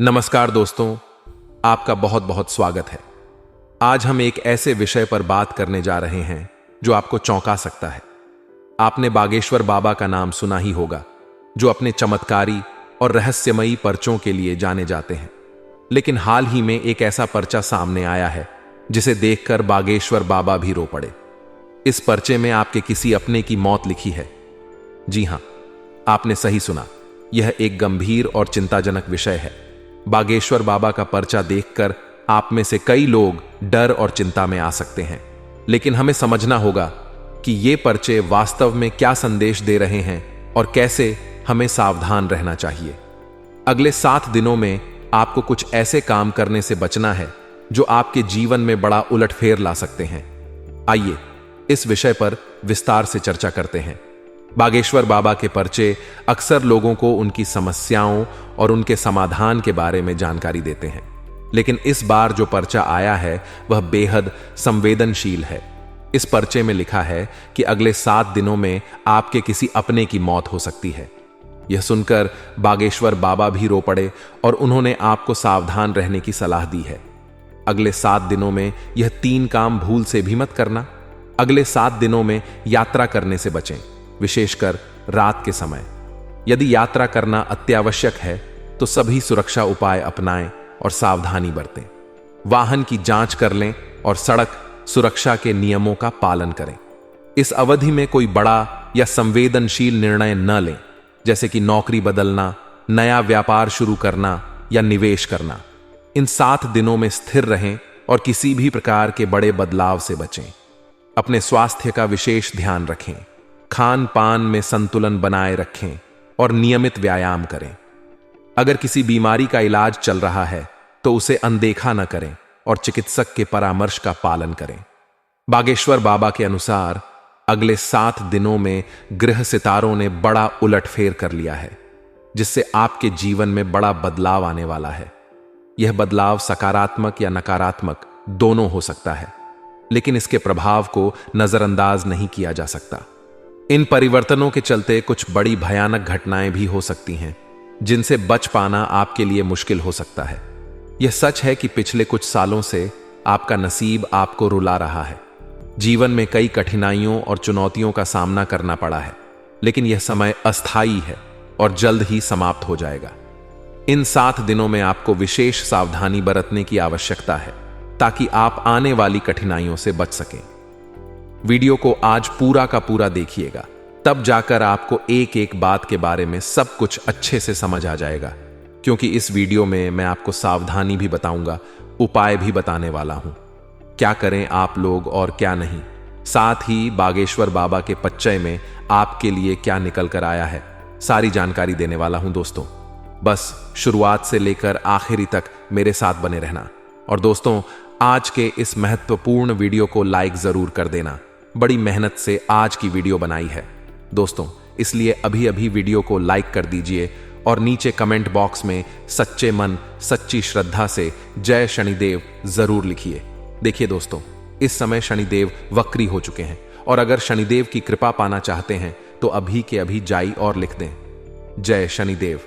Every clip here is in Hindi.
नमस्कार दोस्तों, आपका बहुत बहुत स्वागत है। आज हम एक ऐसे विषय पर बात करने जा रहे हैं जो आपको चौंका सकता है। आपने बागेश्वर बाबा का नाम सुना ही होगा, जो अपने चमत्कारी और रहस्यमयी पर्चों के लिए जाने जाते हैं। लेकिन हाल ही में एक ऐसा पर्चा सामने आया है जिसे देखकर बागेश्वर बाबा भी रो पड़े। इस पर्चे में आपके किसी अपने की मौत लिखी है। जी हां, आपने सही सुना। यह एक गंभीर और चिंताजनक विषय है। बागेश्वर बाबा का पर्चा देखकर आप में से कई लोग डर और चिंता में आ सकते हैं, लेकिन हमें समझना होगा कि ये पर्चे वास्तव में क्या संदेश दे रहे हैं और कैसे हमें सावधान रहना चाहिए। अगले 7 दिनों में आपको कुछ ऐसे काम करने से बचना है जो आपके जीवन में बड़ा उलटफेर ला सकते हैं। आइए इस विषय पर विस्तार से चर्चा करते हैं। बागेश्वर बाबा के पर्चे अक्सर लोगों को उनकी समस्याओं और उनके समाधान के बारे में जानकारी देते हैं, लेकिन इस बार जो पर्चा आया है वह बेहद संवेदनशील है। इस पर्चे में लिखा है कि अगले 7 दिनों में आपके किसी अपने की मौत हो सकती है। यह सुनकर बागेश्वर बाबा भी रो पड़े और उन्होंने आपको सावधान रहने की सलाह दी है। अगले 7 दिनों में यह 3 काम भूल से भी मत करना। अगले 7 दिनों में यात्रा करने से बचें, विशेषकर रात के समय। यदि यात्रा करना अत्यावश्यक है तो सभी सुरक्षा उपाय अपनाएं और सावधानी बरतें। वाहन की जांच कर लें और सड़क सुरक्षा के नियमों का पालन करें। इस अवधि में कोई बड़ा या संवेदनशील निर्णय न लें, जैसे कि नौकरी बदलना, नया व्यापार शुरू करना या निवेश करना। इन 7 दिनों में स्थिर रहें और किसी भी प्रकार के बड़े बदलाव से बचें। अपने स्वास्थ्य का विशेष ध्यान रखें, खान पान में संतुलन बनाए रखें और नियमित व्यायाम करें। अगर किसी बीमारी का इलाज चल रहा है तो उसे अनदेखा न करें और चिकित्सक के परामर्श का पालन करें। बागेश्वर बाबा के अनुसार अगले 7 दिनों में ग्रह सितारों ने बड़ा उलटफेर कर लिया है, जिससे आपके जीवन में बड़ा बदलाव आने वाला है। यह बदलाव सकारात्मक या नकारात्मक दोनों हो सकता है, लेकिन इसके प्रभाव को नजरअंदाज नहीं किया जा सकता। इन परिवर्तनों के चलते कुछ बड़ी भयानक घटनाएं भी हो सकती हैं, जिनसे बच पाना आपके लिए मुश्किल हो सकता है। यह सच है कि पिछले कुछ सालों से आपका नसीब आपको रुला रहा है। जीवन में कई कठिनाइयों और चुनौतियों का सामना करना पड़ा है, लेकिन यह समय अस्थायी है और जल्द ही समाप्त हो जाएगा। इन 7 दिनों में आपको विशेष सावधानी बरतने की आवश्यकता है ताकि आप आने वाली कठिनाइयों से बच सकें। वीडियो को आज पूरा का पूरा देखिएगा, तब जाकर आपको एक एक बात के बारे में सब कुछ अच्छे से समझ आ जाएगा। क्योंकि इस वीडियो में मैं आपको सावधानी भी बताऊंगा, उपाय भी बताने वाला हूं, क्या करें आप लोग और क्या नहीं। साथ ही बागेश्वर बाबा के पच्चय में आपके लिए क्या निकल कर आया है, सारी जानकारी देने वाला हूं दोस्तों। बस शुरुआत से लेकर आखिरी तक मेरे साथ बने रहना। और दोस्तों, आज के इस महत्वपूर्ण वीडियो को लाइक जरूर कर देना। बड़ी मेहनत से आज की वीडियो बनाई है दोस्तों, इसलिए अभी अभी वीडियो को लाइक कर दीजिए और नीचे कमेंट बॉक्स में सच्चे मन सच्ची श्रद्धा से जय शनिदेव जरूर लिखिए। देखिए दोस्तों, इस समय शनिदेव वक्री हो चुके हैं और अगर शनिदेव की कृपा पाना चाहते हैं तो अभी के अभी जाई और लिख दें जय शनिदेव।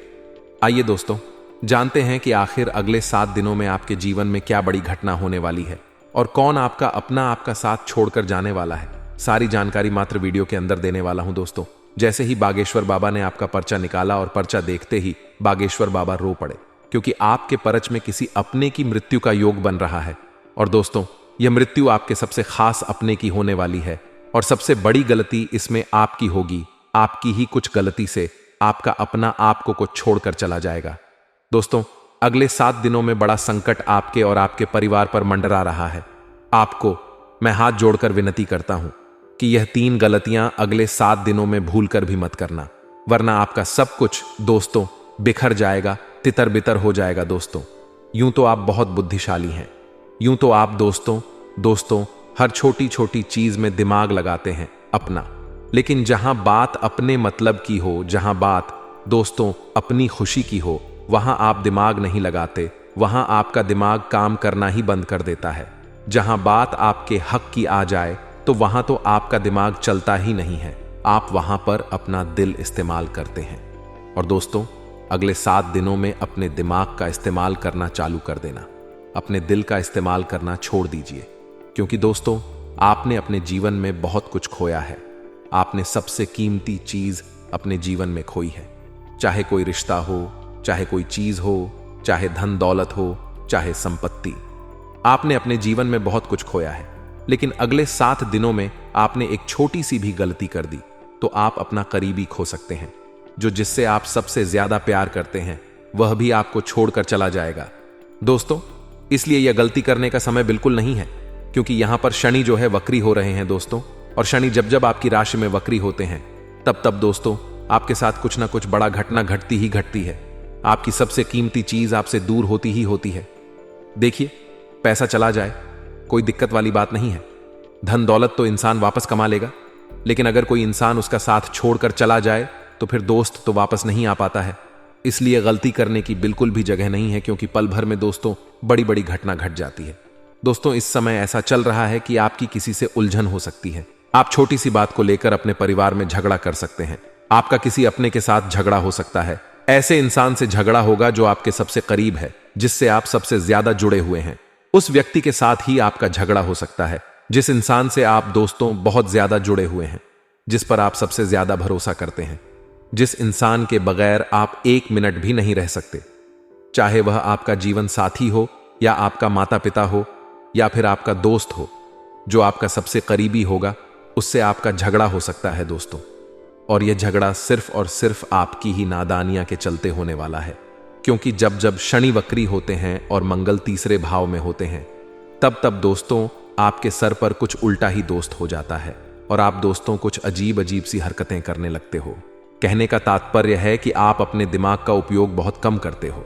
आइए दोस्तों, जानते हैं कि आखिर अगले 7 दिनों में आपके जीवन में क्या बड़ी घटना होने वाली है और कौन आपका अपना आपका साथ छोड़कर जाने वाला है। सारी जानकारी मात्र वीडियो के अंदर देने वाला हूं दोस्तों। जैसे ही बागेश्वर बाबा ने आपका पर्चा निकाला और पर्चा देखते ही बागेश्वर बाबा रो पड़े, क्योंकि आपके परच में किसी अपने की मृत्यु का योग बन रहा है। और दोस्तों, यह मृत्यु आपके सबसे खास अपने की होने वाली है और सबसे बड़ी गलती इसमें आपकी होगी। आपकी ही कुछ गलती से आपका अपना आपको को छोड़कर चला जाएगा। दोस्तों, अगले 7 दिनों में बड़ा संकट आपके और आपके परिवार पर मंडरा रहा है। आपको मैं हाथ जोड़कर विनती करता हूं कि यह 3 गलतियां अगले 7 दिनों में भूल कर भी मत करना, वरना आपका सब कुछ दोस्तों बिखर जाएगा, तितर बितर हो जाएगा। दोस्तों, यूं तो आप बहुत बुद्धिशाली हैं, यूं तो आप दोस्तों हर छोटी छोटी चीज में दिमाग लगाते हैं अपना, लेकिन जहां बात अपने मतलब की हो, जहां बात दोस्तों अपनी खुशी की हो, वहां आप दिमाग नहीं लगाते। वहां आपका दिमाग काम करना ही बंद कर देता है। जहां बात आपके हक की आ जाए तो वहां तो आपका दिमाग चलता ही नहीं है। आप वहां पर अपना दिल इस्तेमाल करते हैं। और दोस्तों, अगले 7 दिनों में अपने दिमाग का इस्तेमाल करना चालू कर देना, अपने दिल का इस्तेमाल करना छोड़ दीजिए। क्योंकि दोस्तों, आपने अपने जीवन में बहुत कुछ खोया है। आपने सबसे कीमती चीज अपने जीवन में खोई है। चाहे कोई रिश्ता हो, चाहे कोई चीज हो, चाहे धन दौलत हो, चाहे संपत्ति। आपने अपने जीवन में बहुत कुछ खोया है, लेकिन अगले 7 दिनों में आपने एक छोटी सी भी गलती कर दी तो आप अपना करीबी खो सकते हैं। जो जिससे आप सबसे ज्यादा प्यार करते हैं वह भी आपको छोड़कर चला जाएगा। दोस्तों, इसलिए यह गलती करने का समय बिल्कुल नहीं है, क्योंकि यहां पर शनि जो है वक्री हो रहे हैं दोस्तों। और शनि जब जब आपकी राशि में वक्री होते हैं तब तब दोस्तों आपके साथ कुछ ना कुछ बड़ा घटना घटती ही घटती है। आपकी सबसे कीमती चीज आपसे दूर होती ही होती है। देखिए, पैसा चला जाए कोई दिक्कत वाली बात नहीं है, धन दौलत तो इंसान वापस कमा लेगा, लेकिन अगर कोई इंसान उसका साथ छोड़कर चला जाए तो फिर दोस्त तो वापस नहीं आ पाता है। इसलिए गलती करने की बिल्कुल भी जगह नहीं है, क्योंकि पल भर में दोस्तों बड़ी बड़ी घटना घट जाती है। दोस्तों, इस समय ऐसा चल रहा है कि आपकी किसी से उलझन हो सकती है। आप छोटी सी बात को लेकर अपने परिवार में झगड़ा कर सकते हैं। आपका किसी अपने के साथ झगड़ा हो सकता है। ऐसे इंसान से झगड़ा होगा जो आपके सबसे करीब है, जिससे आप सबसे ज्यादा जुड़े हुए हैं। उस व्यक्ति के साथ ही आपका झगड़ा हो सकता है जिस इंसान से आप दोस्तों बहुत ज्यादा जुड़े हुए हैं, जिस पर आप सबसे ज्यादा भरोसा करते हैं, जिस इंसान के बगैर आप 1 मिनट भी नहीं रह सकते। चाहे वह आपका जीवन साथी हो, या आपका माता पिता हो, या फिर आपका दोस्त हो। जो आपका सबसे करीबी होगा उससे आपका झगड़ा हो सकता है दोस्तों। और यह झगड़ा सिर्फ और सिर्फ आपकी ही नादानियां के चलते होने वाला है। क्योंकि जब जब शनि वक्री होते हैं और मंगल तीसरे भाव में होते हैं, तब तब दोस्तों आपके सर पर कुछ उल्टा ही दोस्त हो जाता है और आप दोस्तों कुछ अजीब अजीब सी हरकतें करने लगते हो। कहने का तात्पर्य है कि आप अपने दिमाग का उपयोग बहुत कम करते हो।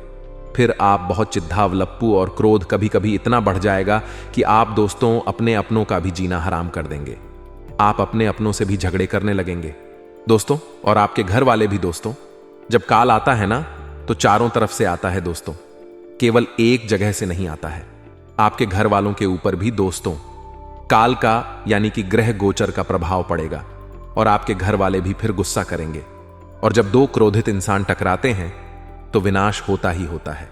फिर आप बहुत चिद्धावलप्पू और क्रोध कभी कभी इतना बढ़ जाएगा कि आप दोस्तों अपने अपनों का भी जीना हराम कर देंगे। आप अपने अपनों से भी झगड़े करने लगेंगे दोस्तों। और आपके घर वाले भी दोस्तों। जब काल आता है ना, तो चारों तरफ से आता है दोस्तों, केवल एक जगह से नहीं आता है। आपके घर वालों के ऊपर भी दोस्तों काल का यानी कि ग्रह गोचर का प्रभाव पड़ेगा और आपके घर वाले भी फिर गुस्सा करेंगे। और जब 2 क्रोधित इंसान टकराते हैं तो विनाश होता ही होता है।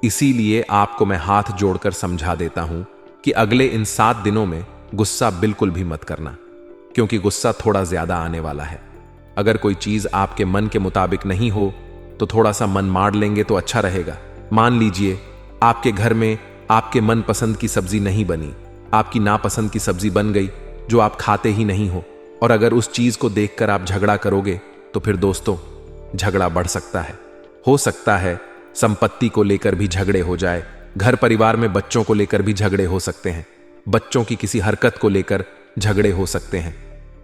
इसीलिए आपको मैं हाथ जोड़कर समझा देता हूं कि अगले इन 7 दिनों में गुस्सा बिल्कुल भी मत करना, क्योंकि गुस्सा थोड़ा ज्यादा आने वाला है। अगर कोई चीज आपके मन के मुताबिक नहीं हो तो थोड़ा सा मन मार लेंगे तो अच्छा रहेगा। मान लीजिए आपके घर में आपके मनपसंद की सब्जी नहीं बनी, आपकी नापसंद की सब्जी बन गई जो आप खाते ही नहीं हो, और अगर उस चीज को देखकर आप झगड़ा करोगे तो फिर दोस्तों झगड़ा बढ़ सकता है। हो सकता है संपत्ति को लेकर भी झगड़े हो जाए, घर परिवार में बच्चों को लेकर भी झगड़े हो सकते हैं, बच्चों की किसी हरकत को लेकर झगड़े हो सकते हैं,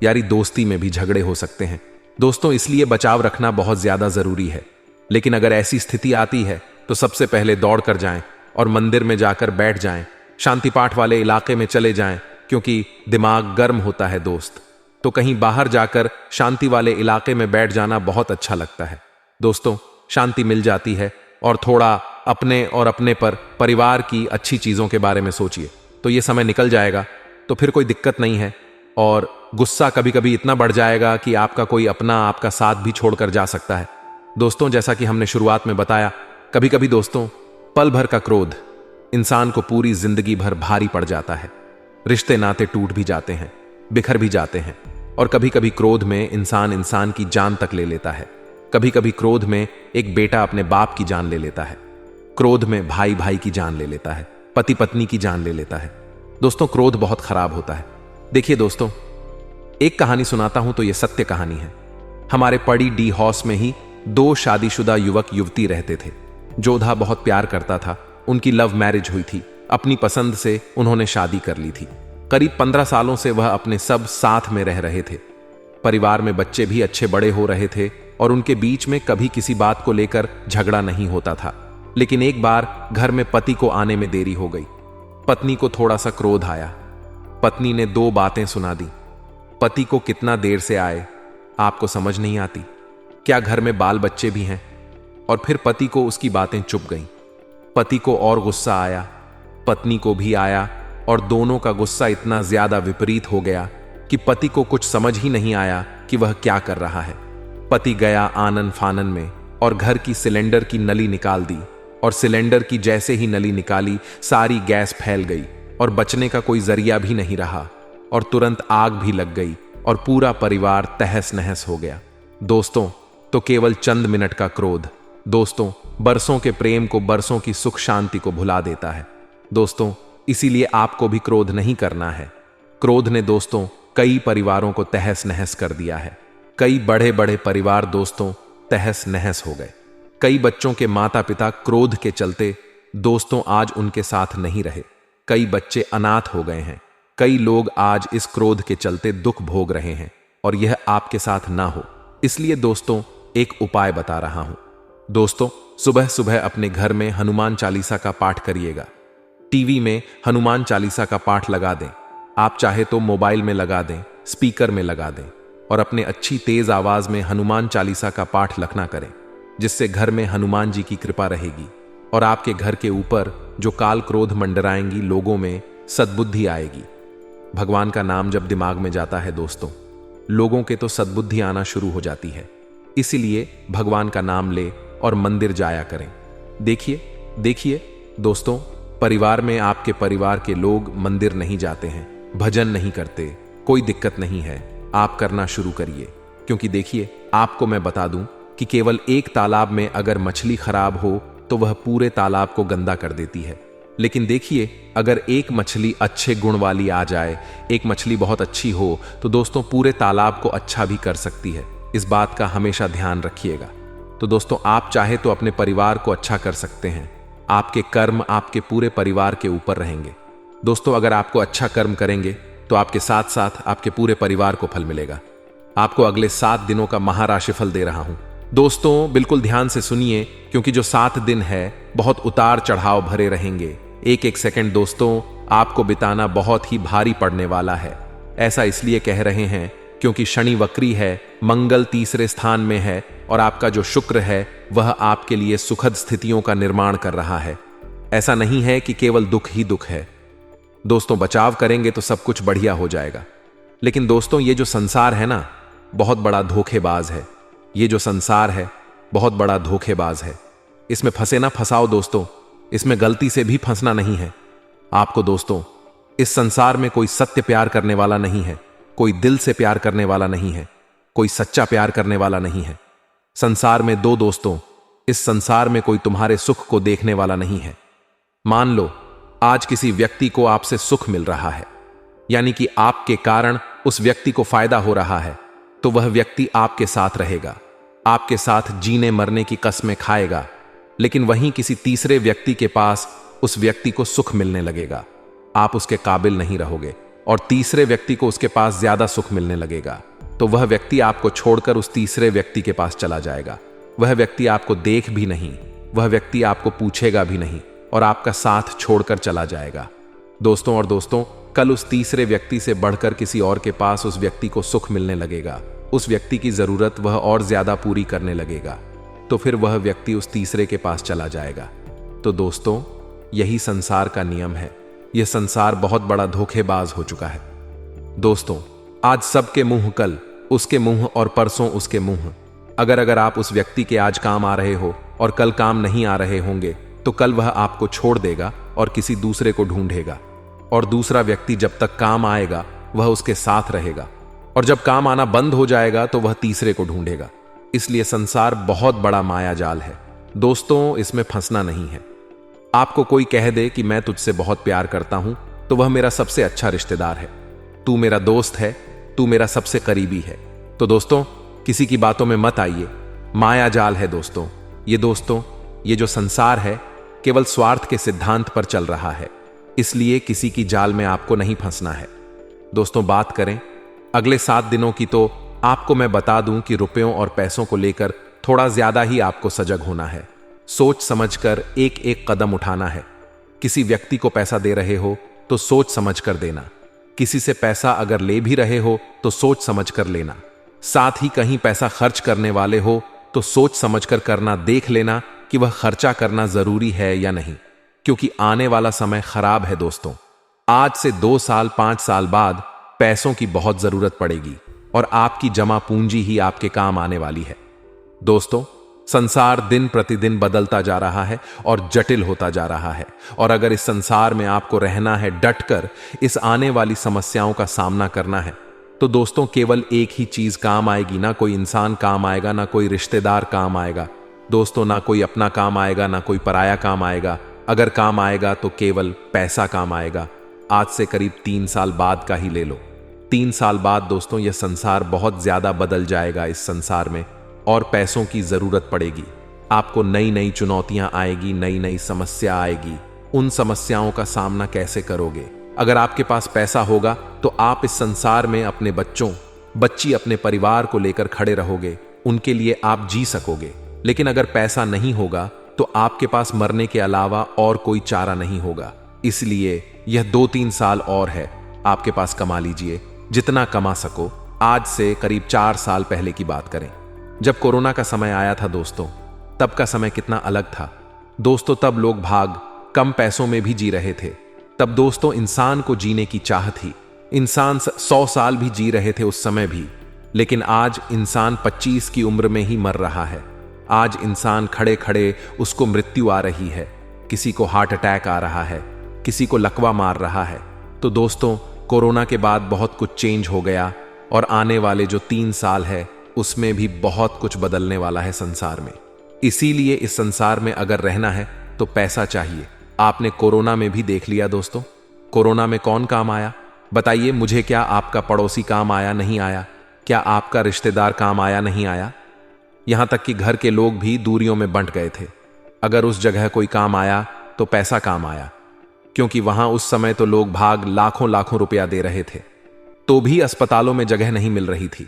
यारी दोस्ती में भी झगड़े हो सकते हैं दोस्तों। इसलिए बचाव रखना बहुत ज्यादा जरूरी है। लेकिन अगर ऐसी स्थिति आती है तो सबसे पहले दौड़ कर जाएं और मंदिर में जाकर बैठ जाएं, शांति पाठ वाले इलाके में चले जाएं, क्योंकि दिमाग गर्म होता है दोस्त। तो कहीं बाहर जाकर शांति वाले इलाके में बैठ जाना बहुत अच्छा लगता है दोस्तों। शांति मिल जाती है और थोड़ा अपने और अपने पर परिवार की अच्छी चीजों के बारे में सोचिए, तो ये समय निकल जाएगा, तो फिर कोई दिक्कत नहीं है। और गुस्सा कभी कभी इतना बढ़ जाएगा कि आपका कोई अपना आपका साथ भी छोड़कर जा सकता है दोस्तों। जैसा कि हमने शुरुआत में बताया, कभी कभी दोस्तों पल भर का क्रोध इंसान को पूरी जिंदगी भर भारी पड़ जाता है। रिश्ते नाते टूट भी जाते हैं, बिखर भी जाते हैं, और कभी कभी क्रोध में इंसान की जान तक ले लेता है। कभी कभी क्रोध में एक बेटा अपने बाप की जान ले लेता है, क्रोध में भाई भाई की जान ले लेता है, पति पत्नी की जान ले लेता है दोस्तों। क्रोध बहुत खराब होता है। देखिए दोस्तों, एक कहानी सुनाता हूं तो यह सत्य कहानी है। हमारे पड़ी डी हाउस में ही 2 शादीशुदा युवक युवती रहते थे। जोधा बहुत प्यार करता था, उनकी लव मैरिज हुई थी, अपनी पसंद से उन्होंने शादी कर ली थी। करीब 15 सालों से वह अपने सब साथ में रह रहे थे। परिवार में बच्चे भी अच्छे बड़े हो रहे थे और उनके बीच में कभी किसी बात को लेकर झगड़ा नहीं होता था। लेकिन एक बार घर में पति को आने में देरी हो गई। पत्नी को थोड़ा सा क्रोध आया। पत्नी ने 2 बातें सुना दी। पति को कितना देर से आए आपको समझ नहीं आती, क्या घर में बाल बच्चे भी हैं? और फिर पति को उसकी बातें चुप गईं। पति को और गुस्सा आया, पत्नी को भी आया, और दोनों का गुस्सा इतना ज्यादा विपरीत हो गया कि पति को कुछ समझ ही नहीं आया कि वह क्या कर रहा है। पति गया आनन फानन में और घर की सिलेंडर की नली निकाल दी, और सिलेंडर की जैसे ही नली निकाली सारी गैस फैल गई और बचने का कोई जरिया भी नहीं रहा, और तुरंत आग भी लग गई और पूरा परिवार तहस नहस हो गया। दोस्तों, तो केवल चंद मिनट का क्रोध दोस्तों बरसों के प्रेम को, बरसों की सुख शांति को भुला देता है। दोस्तों, इसीलिए आपको भी क्रोध नहीं करना है। क्रोध ने दोस्तों कई परिवारों को तहस नहस कर दिया है। कई बड़े बड़े परिवार दोस्तों तहस नहस हो गए। कई बच्चों के माता पिता क्रोध के चलते दोस्तों आज उनके साथ नहीं रहे। कई बच्चे अनाथ हो गए हैं। कई लोग आज इस क्रोध के चलते दुख भोग रहे हैं, और यह आपके साथ ना हो, इसलिए दोस्तों एक उपाय बता रहा हूं। दोस्तों, सुबह सुबह अपने घर में हनुमान चालीसा का पाठ करिएगा। टीवी में हनुमान चालीसा का पाठ लगा दें। आप चाहे तो मोबाइल में लगा दें, स्पीकर में लगा दें, और अपने अच्छी तेज आवाज में हनुमान चालीसा का पाठ लखना करें, जिससे घर में हनुमान जी की कृपा रहेगी और आपके घर के ऊपर जो काल क्रोध मंडराएंगी, लोगों में सद्बुद्धि आएगी। भगवान का नाम जब दिमाग में जाता है दोस्तों, लोगों के तो सद्बुद्धि आना शुरू हो जाती है। इसीलिए भगवान का नाम ले और मंदिर जाया करें। देखिए दोस्तों, परिवार में आपके परिवार के लोग मंदिर नहीं जाते हैं, भजन नहीं करते, कोई दिक्कत नहीं है, आप करना शुरू करिए। क्योंकि देखिए, आपको मैं बता दूं कि केवल एक तालाब में अगर मछली खराब हो तो वह पूरे तालाब को गंदा कर देती है। लेकिन देखिए, अगर एक मछली अच्छे गुण वाली आ जाए, एक मछली बहुत अच्छी हो, तो दोस्तों पूरे तालाब को अच्छा भी कर सकती है। इस बात का हमेशा ध्यान रखिएगा। तो दोस्तों, आप चाहे तो अपने परिवार को अच्छा कर सकते हैं। आपके कर्म आपके पूरे परिवार के ऊपर रहेंगे। दोस्तों, अगर आपको अच्छा कर्म करेंगे तो आपके साथ साथ आपके पूरे परिवार को फल मिलेगा। आपको अगले 7 दिनों का महाराशिफल दे रहा हूं। दोस्तों, बिल्कुल ध्यान से सुनिए, क्योंकि जो 7 दिन है बहुत उतार चढ़ाव भरे रहेंगे। एक एक सेकंड दोस्तों आपको बिताना बहुत ही भारी पड़ने वाला है। ऐसा इसलिए कह रहे हैं क्योंकि शनि वक्री है, मंगल तीसरे स्थान में है, और आपका जो शुक्र है वह आपके लिए सुखद स्थितियों का निर्माण कर रहा है। ऐसा नहीं है कि केवल दुख ही दुख है। दोस्तों, बचाव करेंगे तो सब कुछ बढ़िया हो जाएगा। लेकिन दोस्तों, ये जो संसार है ना, बहुत बड़ा धोखेबाज है। ये जो संसार है बहुत बड़ा धोखेबाज है। इसमें फंसे ना फंसाओ दोस्तों, इसमें गलती से भी फंसना नहीं है आपको। दोस्तों, इस संसार में कोई सत्य प्यार करने वाला नहीं है, कोई दिल से प्यार करने वाला नहीं है, कोई सच्चा प्यार करने वाला नहीं है। संसार में दो दोस्तों, इस संसार में कोई तुम्हारे सुख को देखने वाला नहीं है। मान लो आज किसी व्यक्ति को आपसे सुख मिल रहा है, यानी कि आपके कारण उस व्यक्ति को फायदा हो रहा है, तो वह व्यक्ति आपके साथ रहेगा, आपके साथ जीने मरने की कस्में खाएगा। लेकिन वहीं किसी तीसरे व्यक्ति के पास उस व्यक्ति को सुख मिलने लगेगा, आप उसके काबिल नहीं रहोगे, और तीसरे व्यक्ति को उसके पास ज्यादा सुख मिलने लगेगा, तो वह व्यक्ति आपको छोड़कर उस तीसरे व्यक्ति के पास चला जाएगा। वह व्यक्ति आपको देख भी नहीं, वह व्यक्ति आपको पूछेगा भी नहीं, और आपका साथ छोड़कर चला जाएगा। दोस्तों, कल उस तीसरे व्यक्ति से बढ़कर किसी और के पास उस व्यक्ति को सुख मिलने लगेगा, उस व्यक्ति की जरूरत वह और ज्यादा पूरी करने लगेगा, तो फिर वह व्यक्ति उस तीसरे के पास चला जाएगा। तो दोस्तों, यही संसार का नियम है। यह संसार बहुत बड़ा धोखेबाज हो चुका है। दोस्तों, आज सबके मुंह कल उसके मुंह, और परसों उसके मुंह। अगर आप उस व्यक्ति के आज काम आ रहे हो और कल काम नहीं आ रहे होंगे, तो कल वह आपको छोड़ देगा और किसी दूसरे को ढूंढेगा, और दूसरा व्यक्ति जब तक काम आएगा वह उसके साथ रहेगा, और जब काम आना बंद हो जाएगा तो वह तीसरे को ढूंढेगा। इसलिए संसार बहुत बड़ा माया जाल है। दोस्तों, इसमें फंसना नहीं है। आपको कोई कह दे कि मैं तुझसे बहुत प्यार करता हूं, तो वह मेरा सबसे अच्छा रिश्तेदार है, तू मेरा दोस्त है, तू मेरा सबसे करीबी है। तो दोस्तों, किसी की बातों में मत आइए, माया जाल है दोस्तों। ये जो संसार है केवल स्वार्थ के सिद्धांत पर चल रहा है, इसलिए किसी की जाल में आपको नहीं फंसना है। दोस्तों, बात करें अगले 7 दिनों की, तो आपको मैं बता दूं कि रुपयों और पैसों को लेकर थोड़ा ज्यादा ही आपको सजग होना है। सोच समझकर एक एक कदम उठाना है। किसी व्यक्ति को पैसा दे रहे हो तो सोच समझ कर देना। किसी से पैसा अगर ले भी रहे हो तो सोच समझ कर लेना। साथ ही कहीं पैसा खर्च करने वाले हो तो सोच समझ कर करना, देख लेना कि वह खर्चा करना जरूरी है या नहीं, क्योंकि आने वाला समय खराब है दोस्तों। आज से 2 साल 5 साल बाद पैसों की बहुत जरूरत पड़ेगी, और आपकी जमा पूंजी ही आपके काम आने वाली है। दोस्तों, संसार दिन प्रतिदिन बदलता जा रहा है और जटिल होता जा रहा है, और अगर इस संसार में आपको रहना है, डटकर इस आने वाली समस्याओं का सामना करना है, तो दोस्तों केवल एक ही चीज काम आएगी। ना कोई इंसान काम आएगा, ना कोई रिश्तेदार काम आएगा दोस्तों, ना कोई अपना काम आएगा, ना कोई पराया काम आएगा। अगर काम आएगा तो केवल पैसा काम आएगा। आज से करीब 3 साल बाद का ही ले लो। 3 साल बाद दोस्तों यह संसार बहुत ज्यादा बदल जाएगा। इस संसार में और पैसों की जरूरत पड़ेगी। आपको नई नई चुनौतियां आएगी, नई नई समस्या आएगी। उन समस्याओं का सामना कैसे करोगे? अगर आपके पास पैसा होगा तो आप इस संसार में अपने बच्ची, अपने परिवार को लेकर खड़े रहोगे, उनके लिए आप जी सकोगे। लेकिन अगर पैसा नहीं होगा तो आपके पास मरने के अलावा और कोई चारा नहीं होगा। इसलिए यह 2-3 साल और है, आपके पास कमा लीजिए जितना कमा सको। आज से करीब 4 साल पहले की बात करें, जब कोरोना का समय आया था दोस्तों, तब का समय कितना अलग था दोस्तों। तब लोग कम पैसों में भी जी रहे थे। तब दोस्तों इंसान को जीने की चाह थी। इंसान 100 साल भी जी रहे थे उस समय भी। लेकिन आज इंसान 25 की उम्र में ही मर रहा है। आज इंसान खड़े खड़े उसको मृत्यु आ रही है। किसी को हार्ट अटैक आ रहा है, किसी को लकवा मार रहा है। तो दोस्तों कोरोना के बाद बहुत कुछ चेंज हो गया, और आने वाले जो 3 साल है उसमें भी बहुत कुछ बदलने वाला है संसार में। इसीलिए इस संसार में अगर रहना है तो पैसा चाहिए। आपने कोरोना में भी देख लिया दोस्तों, कोरोना में कौन काम आया बताइए मुझे? क्या आपका पड़ोसी काम आया? नहीं आया। क्या आपका रिश्तेदार काम आया? नहीं आया। यहां तक कि घर के लोग भी दूरियों में बंट गए थे। अगर उस जगह कोई काम आया तो पैसा काम आया, क्योंकि वहां उस समय तो लोग लाखों लाखों रुपया दे रहे थे, तो भी अस्पतालों में जगह नहीं मिल रही थी।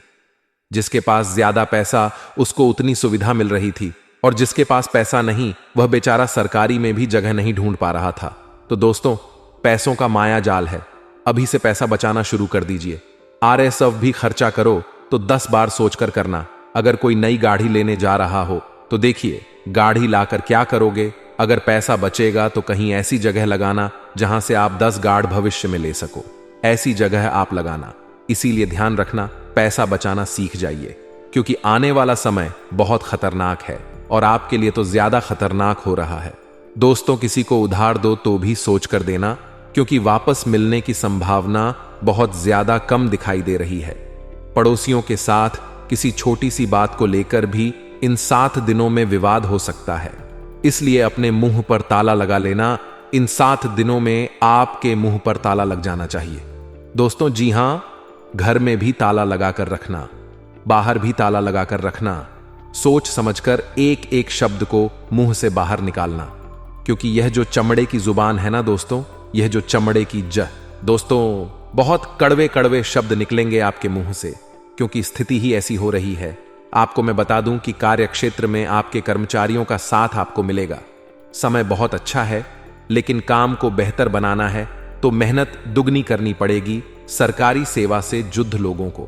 जिसके पास ज्यादा पैसा उसको उतनी सुविधा मिल रही थी, और जिसके पास पैसा नहीं वह बेचारा सरकारी में भी जगह नहीं ढूंढ पा रहा था। तो दोस्तों पैसों का माया जाल है। अभी से पैसा बचाना शुरू कर दीजिए। RSF भी खर्चा करो तो 10 बार सोचकर करना। अगर कोई नई गाड़ी लेने जा रहा हो तो देखिए गाड़ी लाकर क्या करोगे। अगर पैसा बचेगा तो कहीं ऐसी जगह लगाना जहां से आप 10 गाड़ भविष्य में ले सको, ऐसी जगह आप लगाना। इसीलिए ध्यान रखना, पैसा बचाना सीख जाइए, क्योंकि आने वाला समय बहुत खतरनाक है, और आपके लिए तो ज्यादा खतरनाक हो रहा है। दोस्तों किसी को उधार दो तो भी सोच कर देना, क्योंकि वापस मिलने की संभावना बहुत ज्यादा कम दिखाई दे रही है। पड़ोसियों के साथ किसी छोटी सी बात को लेकर भी इन 7 दिनों में विवाद हो सकता है। इसलिए अपने मुंह पर ताला लगा लेना। इन 7 दिनों में आपके मुंह पर ताला लग जाना चाहिए दोस्तों। जी हां, घर में भी ताला लगाकर रखना, बाहर भी ताला लगाकर रखना। सोच समझकर एक एक शब्द को मुंह से बाहर निकालना, क्योंकि यह जो चमड़े की जुबान है ना दोस्तों, यह जो चमड़े की दोस्तों बहुत कड़वे कड़वे शब्द निकलेंगे आपके मुंह से, क्योंकि स्थिति ही ऐसी हो रही है। आपको मैं बता दूं कि कार्य क्षेत्र में आपके कर्मचारियों का साथ आपको मिलेगा। समय बहुत अच्छा है, लेकिन काम को बेहतर बनाना है तो मेहनत दुगनी करनी पड़ेगी। सरकारी सेवा से जुद्ध लोगों को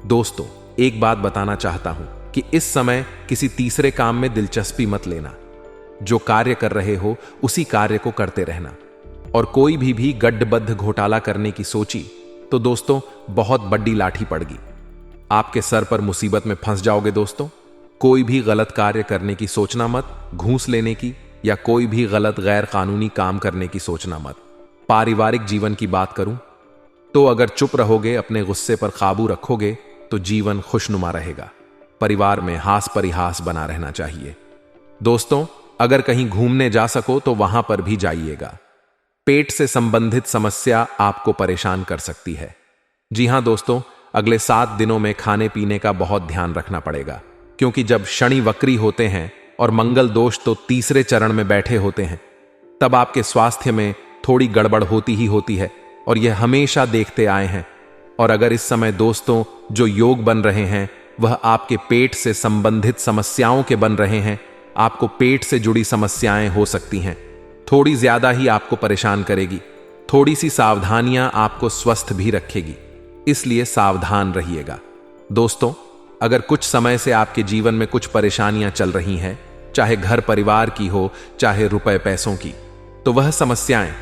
दोस्तों एक बात बताना चाहता हूं कि इस समय किसी तीसरे काम में दिलचस्पी मत लेना। जो कार्य कर रहे हो उसी कार्य को करते रहना। और कोई भी गड्ढबद्ध घोटाला करने की सोची तो दोस्तों बहुत बड़ी लाठी पड़गी, आपके सर पर मुसीबत में फंस जाओगे दोस्तों। कोई भी गलत कार्य करने की सोचना मत, घूस लेने की या कोई भी गलत गैर कानूनी काम करने की सोचना मत। पारिवारिक जीवन की बात करूं तो अगर चुप रहोगे, अपने गुस्से पर काबू रखोगे तो जीवन खुशनुमा रहेगा। परिवार में हास परिहास बना रहना चाहिए दोस्तों। अगर कहीं घूमने जा सको तो वहां पर भी जाइएगा। पेट से संबंधित समस्या आपको परेशान कर सकती है। जी हां दोस्तों, अगले 7 दिनों में खाने पीने का बहुत ध्यान रखना पड़ेगा, क्योंकि जब शनि वक्री होते हैं और मंगल दोष तो तीसरे चरण में बैठे होते हैं, तब आपके स्वास्थ्य में थोड़ी गड़बड़ होती ही होती है, और यह हमेशा देखते आए हैं। और अगर इस समय दोस्तों जो योग बन रहे हैं वह आपके पेट से संबंधित समस्याओं के बन रहे हैं, आपको पेट से जुड़ी समस्याएं हो सकती हैं, थोड़ी ज्यादा ही आपको परेशान करेगी। थोड़ी सी सावधानियां आपको स्वस्थ भी रखेगी, इसलिए सावधान रहिएगा दोस्तों। अगर कुछ समय से आपके जीवन में कुछ परेशानियां चल रही हैं, चाहे घर परिवार की हो चाहे रुपए पैसों की, तो वह समस्याएं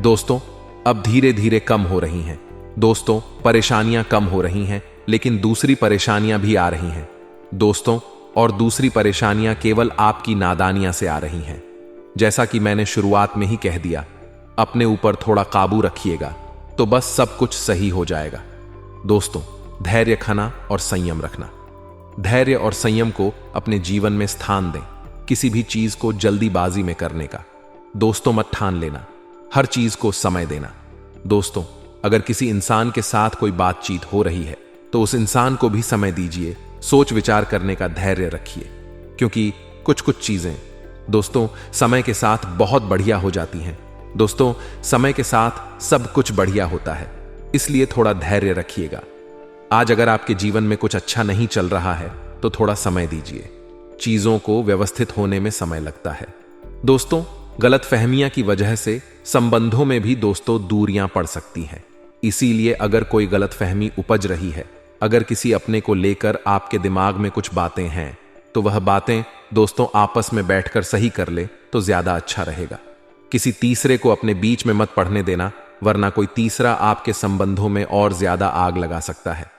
दोस्तों अब धीरे धीरे कम हो रही हैं दोस्तों। परेशानियां कम हो रही हैं, लेकिन दूसरी परेशानियां भी आ रही हैं दोस्तों। और दूसरी परेशानियां केवल आपकी नादानियां से आ रही हैं। जैसा कि मैंने शुरुआत में ही कह दिया, अपने ऊपर थोड़ा काबू रखिएगा तो बस सब कुछ सही हो जाएगा। दोस्तों, धैर्य रखना और संयम रखना। धैर्य और संयम को अपने जीवन में स्थान दें। किसी भी चीज को जल्दीबाजी में करने का दोस्तों मत ठान लेना। हर चीज को समय देना। दोस्तों, अगर किसी इंसान के साथ कोई बातचीत हो रही है तो उस इंसान को भी समय दीजिए। सोच विचार करने का धैर्य रखिए, क्योंकि कुछ कुछ चीजें दोस्तों समय के साथ बहुत बढ़िया हो जाती हैं। दोस्तों, समय के साथ सब कुछ बढ़िया होता है, इसलिए थोड़ा धैर्य रखिएगा। आज अगर आपके जीवन में कुछ अच्छा नहीं चल रहा है तो थोड़ा समय दीजिए। चीजों को व्यवस्थित होने में समय लगता है। दोस्तों, गलतफहमियां की वजह से संबंधों में भी दोस्तों दूरियां पड़ सकती हैं। इसीलिए अगर कोई गलतफहमी उपज रही है, अगर किसी अपने को लेकर आपके दिमाग में कुछ बातें हैं, तो वह बातें दोस्तों आपस में बैठकर सही कर ले तो ज्यादा अच्छा रहेगा। किसी तीसरे को अपने बीच में मत पड़ने देना, वरना कोई तीसरा आपके संबंधों में और ज्यादा आग लगा सकता है।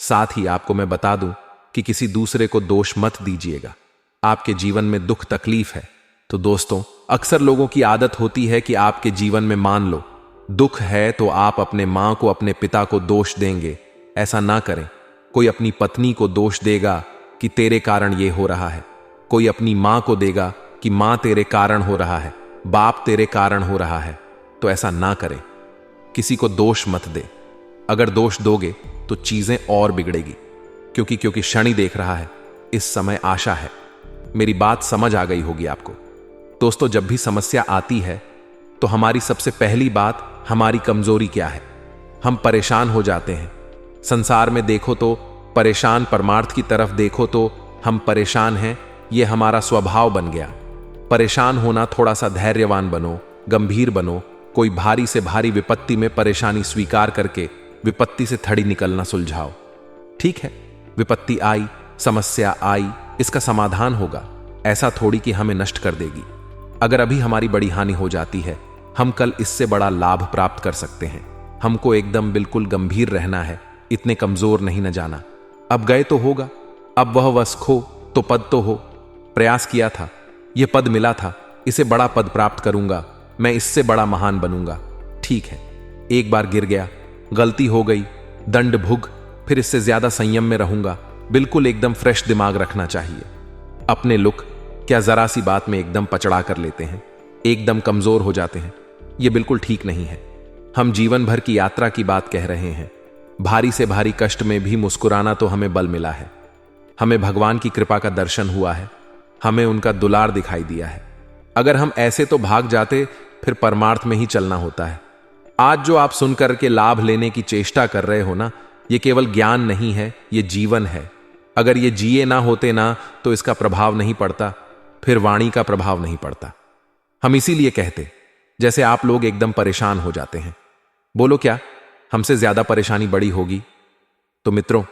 साथ ही आपको मैं बता दूं कि किसी दूसरे को दोष मत दीजिएगा। आपके जीवन में दुख तकलीफ है तो दोस्तों अक्सर लोगों की आदत होती है कि आपके जीवन में मान लो दुख है तो आप अपने मां को, अपने पिता को दोष देंगे। ऐसा ना करें। कोई अपनी पत्नी को दोष देगा कि तेरे कारण ये हो रहा है, कोई अपनी मां को देगा कि मां तेरे कारण हो रहा है, बाप तेरे कारण हो रहा है। तो ऐसा ना करें। किसी को दोष मत दे। अगर दोष दोगे तो चीजें और बिगड़ेगी, क्योंकि शनि देख रहा है। इस समय आशा है। मेरी बात समझ आ गई होगी आपको। दोस्तों, जब भी समस्या आती है तो हमारी सबसे पहली बात हमारी कमजोरी क्या है। हम परेशान हो जाते हैं। संसार में देखो तो परेशान, परमार्थ की तरफ देखो तो हम परेशान हैं, ये हमारा स्वभाव बन गया। परेशान होना, थोड़ा सा धैर्यवान बनो, गंभीर बनो। कोई भारी से भारी विपत्ति में परेशानी स्वीकार करके विपत्ति से थड़ी निकलना सुलझाओ। ठीक है, विपत्ति आई, समस्या आई, इसका समाधान होगा। ऐसा थोड़ी कि हमें नष्ट कर देगी। अगर अभी हमारी बड़ी हानि हो जाती है, हम कल इससे बड़ा लाभ प्राप्त कर सकते हैं। हमको एकदम बिल्कुल गंभीर रहना है, इतने कमजोर नहीं न जाना। अब गए तो होगा, अब वह वश खो तो पद तो हो। प्रयास किया था, यह पद मिला था, इसे बड़ा पद प्राप्त करूंगा, मैं इससे बड़ा महान बनूंगा। ठीक है, एक बार गिर गया, गलती हो गई, दंड भुग, फिर इससे ज्यादा संयम में रहूंगा। बिल्कुल एकदम फ्रेश दिमाग रखना चाहिए। अपने लुक क्या जरा सी बात में एकदम पचड़ा कर लेते हैं, एकदम कमजोर हो जाते हैं। यह बिल्कुल ठीक नहीं है। हम जीवन भर की यात्रा की बात कह रहे हैं। भारी से भारी कष्ट में भी मुस्कुराना तो हमें बल मिला है। हमें भगवान की कृपा का दर्शन हुआ है, हमें उनका दुलार दिखाई दिया है। अगर हम ऐसे तो भाग जाते, फिर परमार्थ में ही चलना होता है। आज जो आप सुनकर के लाभ लेने की चेष्टा कर रहे हो ना, ये केवल ज्ञान नहीं है, ये जीवन है। अगर ये जिए ना होते ना तो इसका प्रभाव नहीं पड़ता, फिर वाणी का प्रभाव नहीं पड़ता। हम इसीलिए कहते, जैसे आप लोग एकदम परेशान हो जाते हैं। बोलो क्या हमसे ज्यादा परेशानी बड़ी होगी? तो मित्रों,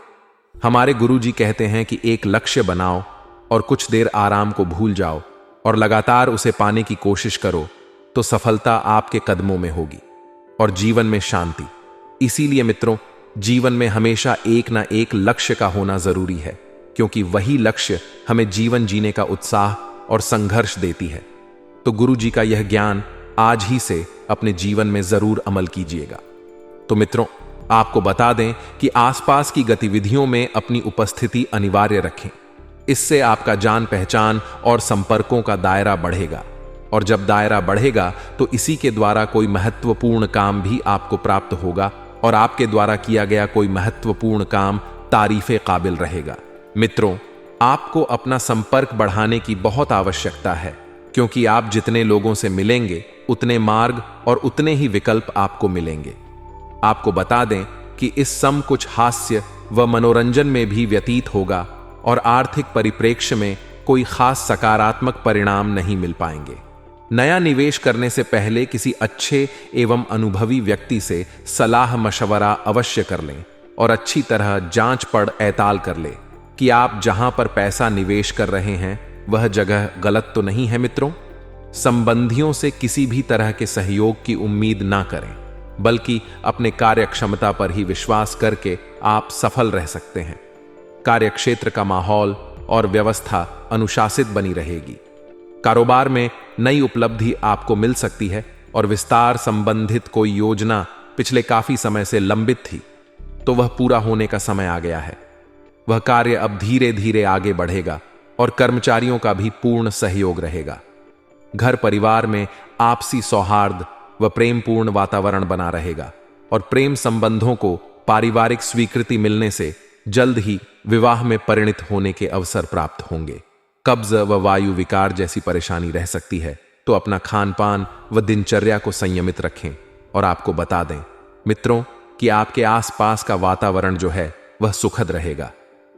हमारे गुरुजी कहते हैं कि एक लक्ष्य बनाओ और कुछ देर आराम को भूल जाओ और लगातार उसे पाने की कोशिश करो तो सफलता आपके कदमों में होगी और जीवन में शांति। इसीलिए मित्रों, जीवन में हमेशा एक ना एक लक्ष्य का होना जरूरी है, क्योंकि वही लक्ष्य हमें जीवन जीने का उत्साह और संघर्ष देती है। तो गुरुजी का यह ज्ञान आज ही से अपने जीवन में जरूर अमल कीजिएगा। तो मित्रों, आपको बता दें कि आसपास की गतिविधियों में अपनी उपस्थिति अनिवार्य रखें। इससे आपका जान पहचान और संपर्कों का दायरा बढ़ेगा, और जब दायरा बढ़ेगा तो इसी के द्वारा कोई महत्वपूर्ण काम भी आपको प्राप्त होगा और आपके द्वारा किया गया कोई महत्वपूर्ण काम तारीफे काबिल रहेगा। मित्रों, आपको अपना संपर्क बढ़ाने की बहुत आवश्यकता है, क्योंकि आप जितने लोगों से मिलेंगे उतने मार्ग और उतने ही विकल्प आपको मिलेंगे। आपको बता दें कि इस सम कुछ हास्य व मनोरंजन में भी व्यतीत होगा और आर्थिक परिप्रेक्ष्य में कोई खास सकारात्मक परिणाम नहीं मिल पाएंगे। नया निवेश करने से पहले किसी अच्छे एवं अनुभवी व्यक्ति से सलाह मशवरा अवश्य कर लें और अच्छी तरह जांच पड़ताल कर लें कि आप जहां पर पैसा निवेश कर रहे हैं वह जगह गलत तो नहीं है। मित्रों, संबंधियों से किसी भी तरह के सहयोग की उम्मीद ना करें, बल्कि अपने कार्य क्षमता पर ही विश्वास करके आप सफल रह सकते हैं। कार्यक्षेत्र का माहौल और व्यवस्था अनुशासित बनी रहेगी। कारोबार में नई उपलब्धि आपको मिल सकती है और विस्तार संबंधित कोई योजना पिछले काफी समय से लंबित थी तो वह पूरा होने का समय आ गया है। वह कार्य अब धीरे धीरे आगे बढ़ेगा और कर्मचारियों का भी पूर्ण सहयोग रहेगा। घर परिवार में आपसी सौहार्द व प्रेमपूर्ण वातावरण बना रहेगा और प्रेम संबंधों को पारिवारिक स्वीकृति मिलने से जल्द ही विवाह में परिणित होने के अवसर प्राप्त होंगे। कब्ज व वायु विकार जैसी परेशानी रह सकती है तो अपना खान पान व दिनचर्या को संयमित रखें। और आपको बता दें मित्रों कि आपके आसपास का वातावरण जो है वह सुखद रहेगा।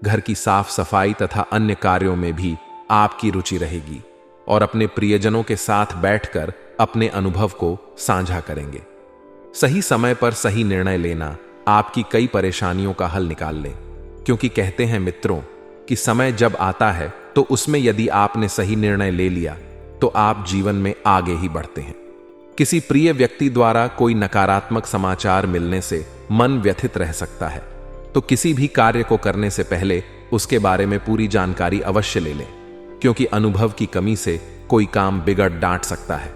घर की साफ सफाई तथा अन्य कार्यों में भी आपकी रुचि रहेगी और अपने प्रियजनों के साथ बैठकर अपने अनुभव को साझा करेंगे। सही समय पर सही निर्णय लेना आपकी कई परेशानियों का हल निकाल ले, क्योंकि कहते हैं मित्रों कि समय जब आता है तो उसमें यदि आपने सही निर्णय ले लिया तो आप जीवन में आगे ही बढ़ते हैं। किसी प्रिय व्यक्ति द्वारा कोई नकारात्मक समाचार मिलने से मन व्यथित रह सकता है, तो किसी भी कार्य को करने से पहले उसके बारे में पूरी जानकारी अवश्य ले लें, क्योंकि अनुभव की कमी से कोई काम बिगड़ डांट सकता है।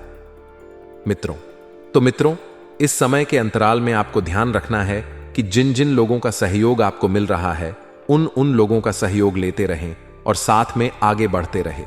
मित्रों, इस समय के अंतराल में आपको ध्यान रखना है कि जिन जिन लोगों का सहयोग आपको मिल रहा है उन लोगों का सहयोग लेते रहें और साथ में आगे बढ़ते रहें,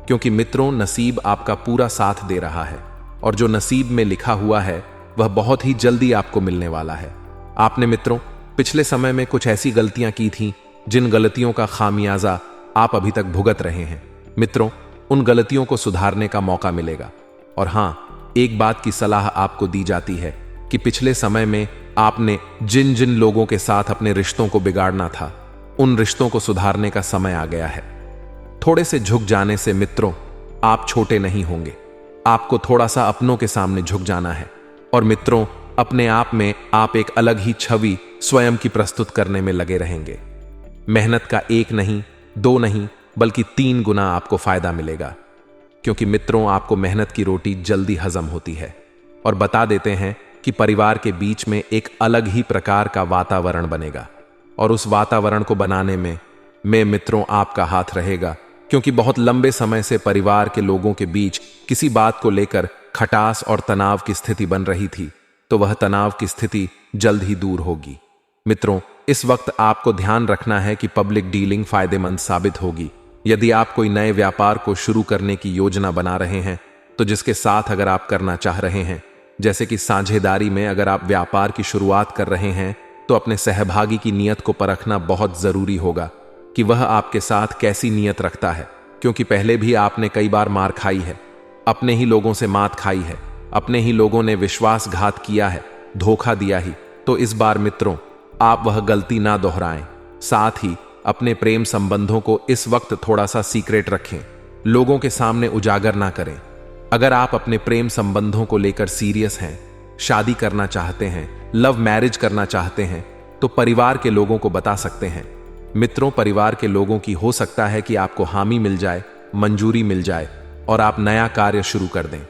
क्योंकि मित्रों नसीब आपका पूरा साथ दे रहा है और जो नसीब में लिखा हुआ है वह बहुत ही जल्दी आपको मिलने वाला है। आपने मित्रों पिछले समय में कुछ ऐसी गलतियां की थीं जिन गलतियों का खामियाजा आप अभी तक भुगत रहे हैं। मित्रों, उन गलतियों को सुधारने का मौका मिलेगा। और हां, एक बात की सलाह आपको दी जाती है कि पिछले समय में आपने जिन जिन लोगों के साथ अपने रिश्तों को बिगाड़ना था उन रिश्तों को सुधारने का समय आ गया है। थोड़े से झुक जाने से मित्रों आप छोटे नहीं होंगे। आपको थोड़ा सा अपनों के सामने झुक जाना है और मित्रों अपने आप में आप एक अलग ही छवि स्वयं की प्रस्तुत करने में लगे रहेंगे। मेहनत का 1 नहीं 2 नहीं बल्कि 3 गुना आपको फायदा मिलेगा, क्योंकि मित्रों आपको मेहनत की रोटी जल्दी हजम होती है। और बता देते हैं कि परिवार के बीच में एक अलग ही प्रकार का वातावरण बनेगा और उस वातावरण को बनाने में मित्रों आपका हाथ रहेगा, क्योंकि बहुत लंबे समय से परिवार के लोगों के बीच किसी बात को लेकर खटास और तनाव की स्थिति बन रही थी, तो वह तनाव की स्थिति जल्द ही दूर होगी। मित्रों, इस वक्त आपको ध्यान रखना है कि पब्लिक डीलिंग फायदेमंद साबित होगी। यदि आप कोई नए व्यापार को शुरू करने की योजना बना रहे हैं तो जिसके साथ अगर आप करना चाह रहे हैं, जैसे कि साझेदारी में अगर आप व्यापार की शुरुआत कर रहे हैं, तो अपने सहभागी की नीयत को परखना बहुत जरूरी होगा कि वह आपके साथ कैसी नीयत रखता है, क्योंकि पहले भी आपने कई बार मार खाई है, अपने ही लोगों से मात खाई है, अपने ही लोगों ने विश्वासघात किया है, धोखा दिया ही। तो इस बार मित्रों आप वह गलती ना दोहराएं। साथ ही अपने प्रेम संबंधों को इस वक्त थोड़ा सा सीक्रेट रखें, लोगों के सामने उजागर ना करें। अगर आप अपने प्रेम संबंधों को लेकर सीरियस हैं, शादी करना चाहते हैं, लव मैरिज करना चाहते हैं, तो परिवार के लोगों को बता सकते हैं। मित्रों, परिवार के लोगों की हो सकता है कि आपको हामी मिल जाए, मंजूरी मिल जाए और आप नया कार्य शुरू कर दें।